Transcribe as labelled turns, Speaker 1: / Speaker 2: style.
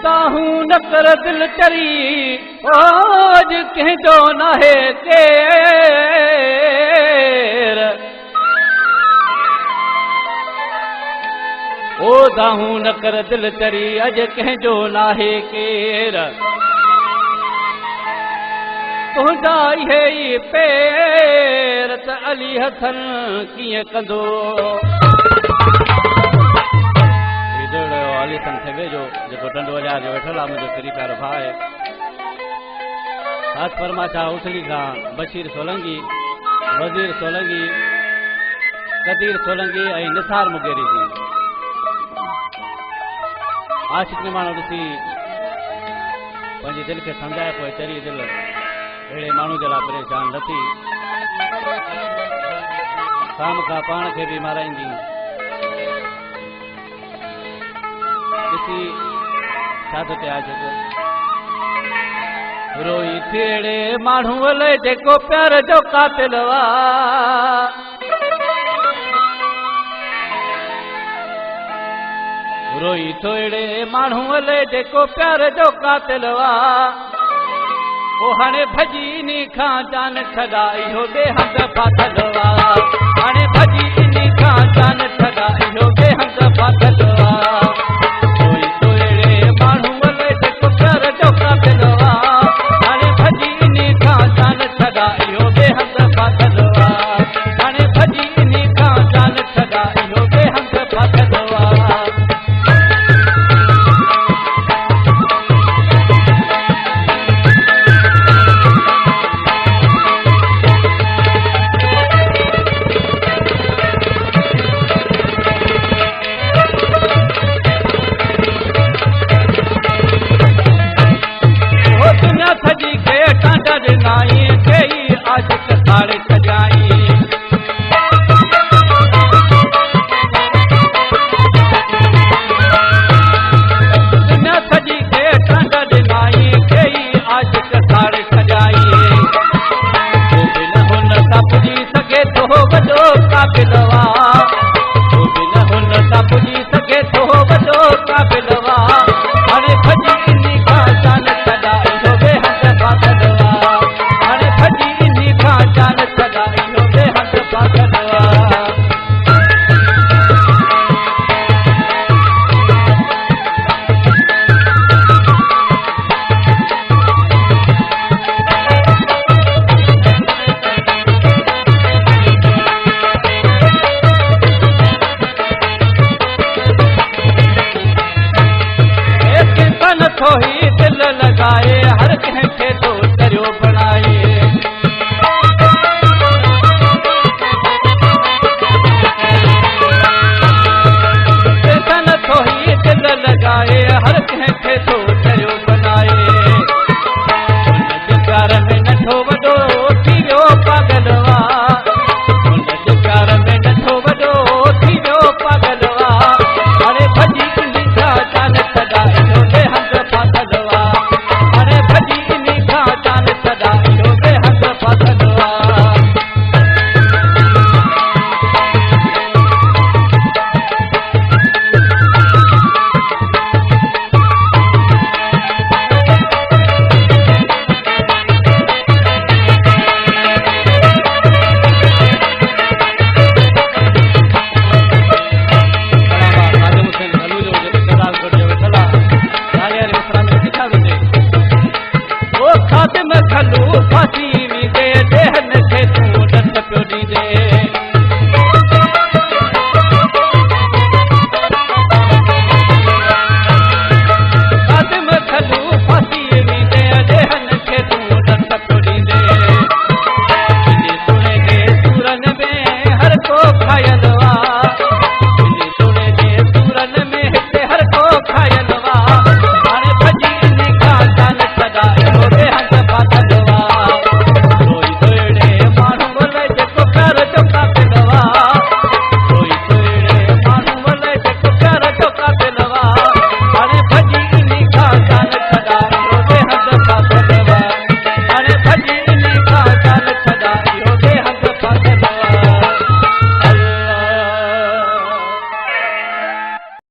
Speaker 1: ताहूं न कर दिल चरी आज कंहिंजो नाहे केर ओ दाहूं न कर दिल चरी अज कंहिंजो नाहे केर तुंहिंजा इहे ई पेर त अली हसन कीअं कंदो अली हसन थे वेझो जेको टंडोलिया जो वेठल आहे मुंहिंजो किरी प्यारो भाउ आहे हाथ फरमाशा उथड़ी खां बशीर सोलंगी वज़ीर सोलंगी कदीर सोलंगी ऐं निसार मुगेरी जी आशिक निमाणो ॾिसी पंहिंजी दिलि खे सम्झाए पोइ चरी दिलि अहिड़े माण्हू जे लाइ परेशान न थी शाम खां पाण खे बि माराईंदी ॾिसी छा थो थिए आशिक रोई थेड़े माण्हू हले जेको प्यार जो कातिल वा रोई थोड़े माण्हू हले जेको प्यार जो कातिल वा ओ हाणे भॼी इन खां जान छॾा इहो बेहंग फाथल वा हाणे भॼी इन खां जान छॾा इहो बेहंग फाथल वा रोई थोड़े माण्हू हले जेको प्यार जो कातिल वा हाणे भॼी इन खां जान छॾा इहो बेहंग फाथल वा हाणे भॼी इन खां जान छॾा इहो बेहंग फाथल वा दिल लगाए हर कंहिंखे तो दरियो बणाए नथो ही दिल लगाए हर कंहिंखे तो